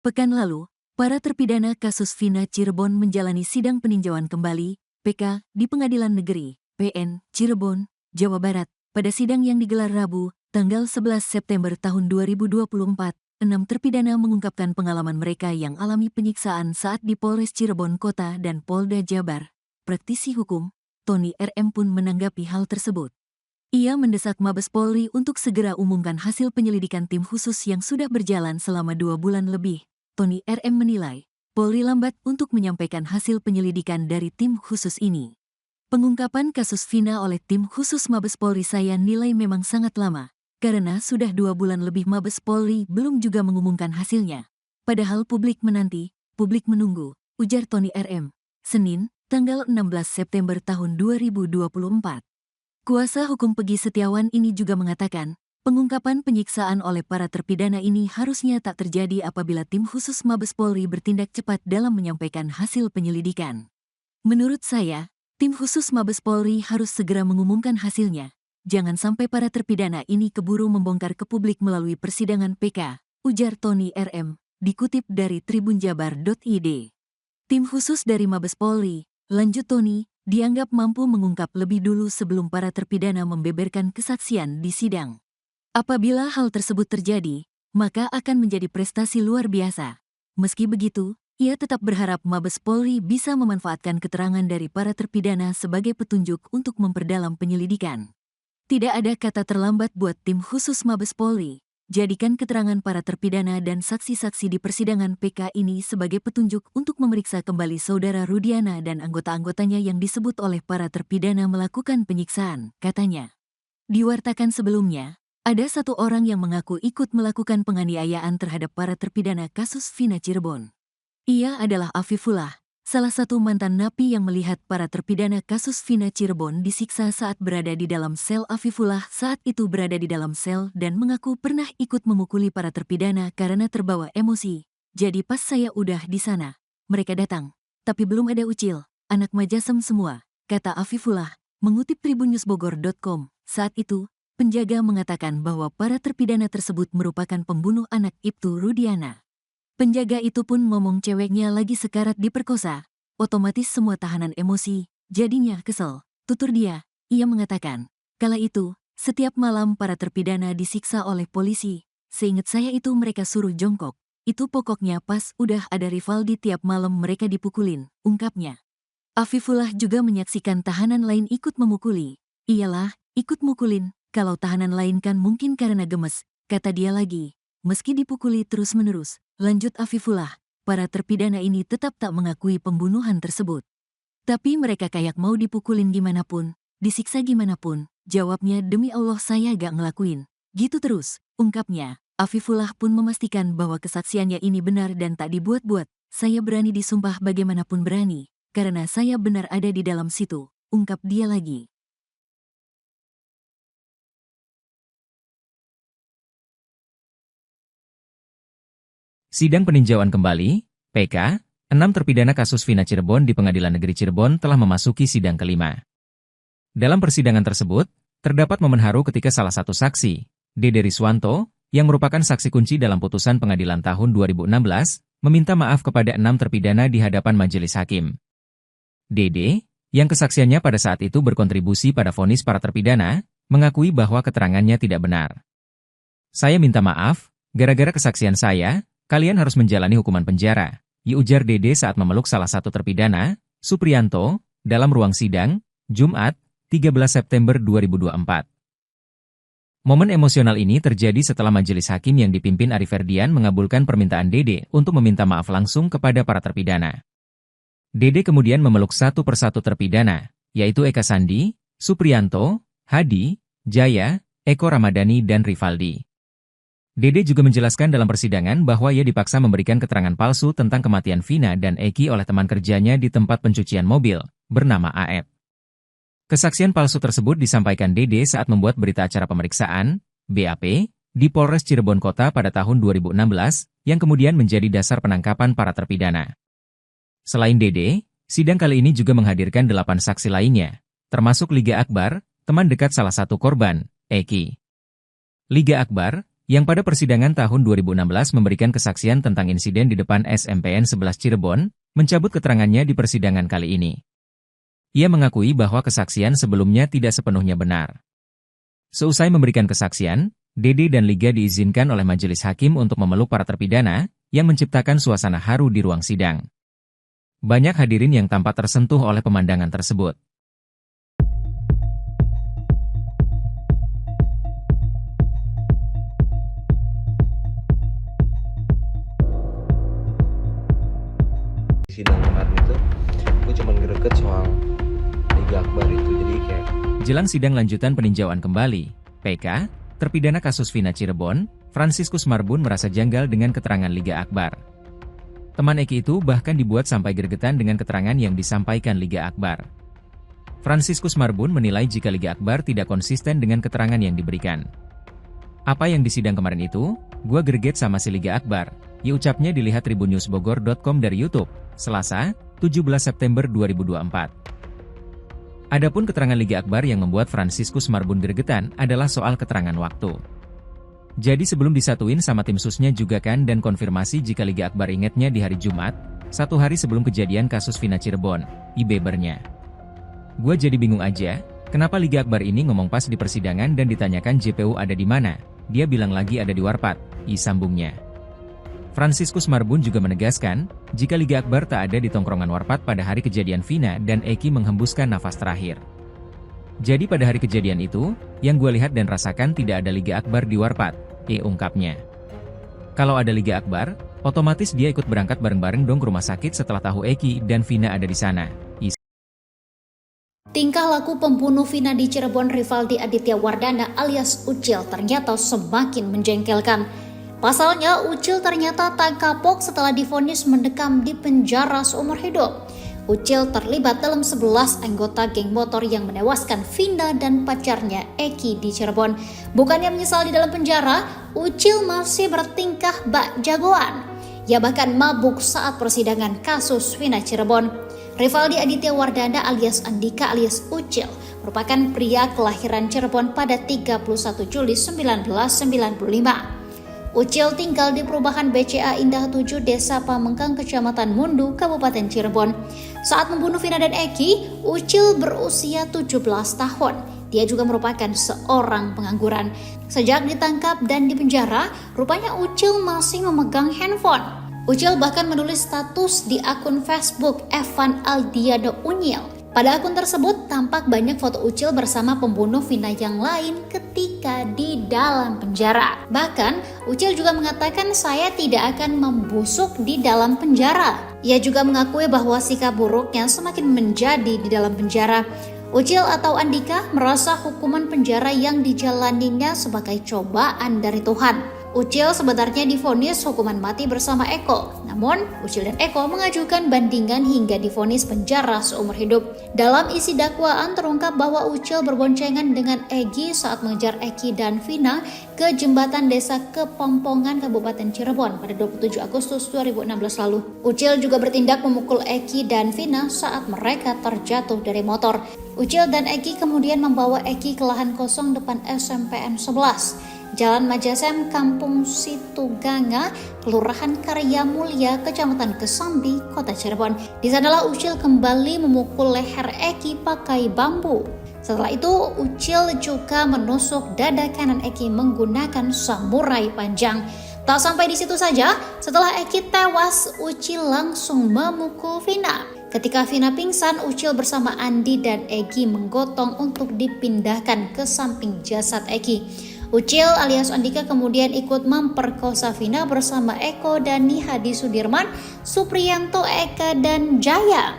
Pekan lalu, para terpidana kasus Vina Cirebon menjalani sidang peninjauan kembali, PK, di Pengadilan Negeri, PN, Cirebon, Jawa Barat. Pada sidang yang digelar Rabu, tanggal 11 September tahun 2024, 6 terpidana mengungkapkan pengalaman mereka yang alami penyiksaan saat di Polres Cirebon Kota dan Polda Jabar. Praktisi hukum, Tony RM pun menanggapi hal tersebut. Ia mendesak Mabes Polri untuk segera umumkan hasil penyelidikan tim khusus yang sudah berjalan selama 2 bulan lebih. Tony RM menilai, Polri lambat untuk menyampaikan hasil penyelidikan dari tim khusus ini. Pengungkapan kasus Vina oleh tim khusus Mabes Polri saya nilai memang sangat lama, karena sudah 2 bulan lebih Mabes Polri belum juga mengumumkan hasilnya. Padahal publik menanti, publik menunggu, ujar Tony RM. Senin, tanggal 16 September tahun 2024. Kuasa hukum Peggy Setiawan ini juga mengatakan, pengungkapan penyiksaan oleh para terpidana ini harusnya tak terjadi apabila tim khusus Mabes Polri bertindak cepat dalam menyampaikan hasil penyelidikan. Menurut saya, tim khusus Mabes Polri harus segera mengumumkan hasilnya. Jangan sampai para terpidana ini keburu membongkar ke publik melalui persidangan PK, ujar Tony RM, dikutip dari tribunjabar.id. Tim khusus dari Mabes Polri, lanjut Tony, dianggap mampu mengungkap lebih dulu sebelum para terpidana membeberkan kesaksian di sidang. Apabila hal tersebut terjadi, maka akan menjadi prestasi luar biasa. Meski begitu, ia tetap berharap Mabes Polri bisa memanfaatkan keterangan dari para terpidana sebagai petunjuk untuk memperdalam penyelidikan. Tidak ada kata terlambat buat tim khusus Mabes Polri. Jadikan keterangan para terpidana dan saksi-saksi di persidangan PK ini sebagai petunjuk untuk memeriksa kembali saudara Rudiana dan anggota-anggotanya yang disebut oleh para terpidana melakukan penyiksaan, katanya. Diwartakan sebelumnya, ada satu orang yang mengaku ikut melakukan penganiayaan terhadap para terpidana kasus Vina Cirebon. Ia adalah Afifullah, salah satu mantan napi yang melihat para terpidana kasus Vina Cirebon disiksa saat berada di dalam sel. Afifullah saat itu berada di dalam sel dan mengaku pernah ikut memukuli para terpidana karena terbawa emosi. Jadi pas saya udah di sana, mereka datang, tapi belum ada Ucil, anak Majasem semua, kata Afifullah, mengutip tribunnews.bogor.com. Saat itu, penjaga mengatakan bahwa para terpidana tersebut merupakan pembunuh anak Ibtu Rudiana. Penjaga itu pun ngomong ceweknya lagi sekarat diperkosa. Otomatis semua tahanan emosi, jadinya kesel, tutur dia. Ia mengatakan, kala itu, setiap malam para terpidana disiksa oleh polisi. Seingat saya itu mereka suruh jongkok. Itu pokoknya pas udah ada Rivaldi tiap malam mereka dipukulin, ungkapnya. Afifullah juga menyaksikan tahanan lain ikut memukuli. Iyalah, ikut mukulin. Kalau tahanan lain kan mungkin karena gemes, kata dia lagi. Meski dipukuli terus-menerus, lanjut Afifullah, para terpidana ini tetap tak mengakui pembunuhan tersebut. Tapi mereka kayak mau dipukulin gimana pun, disiksa gimana pun, jawabnya demi Allah saya gak ngelakuin. Gitu terus, ungkapnya. Afifullah pun memastikan bahwa kesaksiannya ini benar dan tak dibuat-buat. Saya berani disumpah bagaimanapun berani, karena saya benar ada di dalam situ, ungkap dia lagi. Sidang peninjauan kembali, PK, 6 terpidana kasus Vina Cirebon di Pengadilan Negeri Cirebon telah memasuki sidang kelima. Dalam persidangan tersebut, terdapat momen haru ketika salah satu saksi, Dede Riswanto, yang merupakan saksi kunci dalam putusan pengadilan tahun 2016, meminta maaf kepada 6 terpidana di hadapan majelis hakim. Dede, yang kesaksiannya pada saat itu berkontribusi pada vonis para terpidana, mengakui bahwa keterangannya tidak benar. Saya minta maaf, gara-gara kesaksian saya, kalian harus menjalani hukuman penjara, ujar Dede saat memeluk salah satu terpidana, Supriyanto, dalam ruang sidang, Jumat, 13 September 2024. Momen emosional ini terjadi setelah majelis hakim yang dipimpin Ari Ferdian mengabulkan permintaan Dede untuk meminta maaf langsung kepada para terpidana. Dede kemudian memeluk satu persatu terpidana, yaitu Eka Sandi, Supriyanto, Hadi, Jaya, Eko Ramadhani dan Rivaldi. Dede juga menjelaskan dalam persidangan bahwa ia dipaksa memberikan keterangan palsu tentang kematian Vina dan Eki oleh teman kerjanya di tempat pencucian mobil, bernama Aep. Kesaksian palsu tersebut disampaikan Dede saat membuat berita acara pemeriksaan, BAP, di Polres Cirebon Kota pada tahun 2016, yang kemudian menjadi dasar penangkapan para terpidana. Selain Dede, sidang kali ini juga menghadirkan 8 saksi lainnya, termasuk Liga Akbar, teman dekat salah satu korban, Eki. Liga Akbar, yang pada persidangan tahun 2016 memberikan kesaksian tentang insiden di depan SMPN 11 Cirebon, mencabut keterangannya di persidangan kali ini. Ia mengakui bahwa kesaksian sebelumnya tidak sepenuhnya benar. Seusai memberikan kesaksian, Dede dan Liga diizinkan oleh majelis hakim untuk memeluk para terpidana, yang menciptakan suasana haru di ruang sidang. Banyak hadirin yang tampak tersentuh oleh pemandangan tersebut. Sidang kemarin itu, gue cuma greget soal Liga Akbar itu, jadi kayak... Jelang sidang lanjutan peninjauan kembali, PK, terpidana kasus Vina Cirebon, Franciscus Marbun merasa janggal dengan keterangan Liga Akbar. Teman Eki itu bahkan dibuat sampai gregetan dengan keterangan yang disampaikan Liga Akbar. Franciscus Marbun menilai jika Liga Akbar tidak konsisten dengan keterangan yang diberikan. Apa yang di sidang kemarin itu, gua greget sama si Liga Akbar, ya ucapnya dilihat tribunnewsbogor.com dari YouTube, Selasa, 17 September 2024. Adapun keterangan Liga Akbar yang membuat Franciscus Marbun gregetan adalah soal keterangan waktu. Jadi sebelum disatuin sama tim susnya juga kan dan konfirmasi jika Liga Akbar ingatnya di hari Jumat, 1 hari sebelum kejadian kasus Vina Cirebon, ibebernya. Gua jadi bingung aja, kenapa Liga Akbar ini ngomong pas di persidangan dan ditanyakan JPU ada di mana, dia bilang lagi ada di Warpat, sambungnya. Franciscus Marbun juga menegaskan, jika Liga Akbar tak ada di tongkrongan Warpat pada hari kejadian Vina dan Eki menghembuskan nafas terakhir. Jadi pada hari kejadian itu, yang gue lihat dan rasakan tidak ada Liga Akbar di Warpat, ungkapnya. Kalau ada Liga Akbar, otomatis dia ikut berangkat bareng-bareng dong ke rumah sakit setelah tahu Eki dan Vina ada di sana. Tingkah laku pembunuh Vina di Cirebon Rivaldi Aditya Wardana alias Ucil ternyata semakin menjengkelkan. Pasalnya, Ucil ternyata tak kapok setelah divonis mendekam di penjara seumur hidup. Ucil terlibat dalam 11 anggota geng motor yang menewaskan Vina dan pacarnya Eki di Cirebon. Bukannya menyesal di dalam penjara, Ucil masih bertingkah bak jagoan. Ia bahkan mabuk saat persidangan kasus Vina Cirebon. Rivaldi Aditya Wardana alias Andika alias Ucil merupakan pria kelahiran Cirebon pada 31 Juli 1995. Ucil tinggal di perumahan BCA Indah 7 Desa Pamengkang, Kecamatan Mundu, Kabupaten Cirebon. Saat membunuh Vina dan Eki, Ucil berusia 17 tahun. Dia juga merupakan seorang pengangguran. Sejak ditangkap dan dipenjara, rupanya Ucil masih memegang handphone. Ucil bahkan menulis status di akun Facebook Evan Aldiano Unyil. Pada akun tersebut tampak banyak foto Ucil bersama pembunuh Vina yang lain ketika di dalam penjara. Bahkan, Ucil juga mengatakan saya tidak akan membusuk di dalam penjara. Ia juga mengakui bahwa sikap buruknya semakin menjadi di dalam penjara. Ucil atau Andika merasa hukuman penjara yang dijalaninya sebagai cobaan dari Tuhan. Ucil sebenarnya divonis hukuman mati bersama Eko. Namun, Ucil dan Eko mengajukan bandingan hingga divonis penjara seumur hidup. Dalam isi dakwaan terungkap bahwa Ucil berboncengan dengan Egi saat mengejar Eki dan Vina ke jembatan desa Kepompongan, Kabupaten Cirebon pada 27 Agustus 2016 lalu. Ucil juga bertindak memukul Eki dan Vina saat mereka terjatuh dari motor. Ucil dan Eki kemudian membawa Eki ke lahan kosong depan SMPN 11. Jalan Majasem, Kampung Situganga, Kelurahan Karya Mulia, Kecamatan Kesambi, Kota Cirebon. Di sanalah Ucil kembali memukul leher Eki pakai bambu. Setelah itu, Ucil juga menusuk dada kanan Eki menggunakan samurai panjang. Tak sampai di situ saja, setelah Eki tewas, Ucil langsung memukul Vina. Ketika Vina pingsan, Ucil bersama Andi dan Egi menggotong untuk dipindahkan ke samping jasad Eki. Ucil alias Andika kemudian ikut memperkosa Vina bersama Eko, Dani, Hadi Sudirman, Supriyanto, Eka, dan Jaya.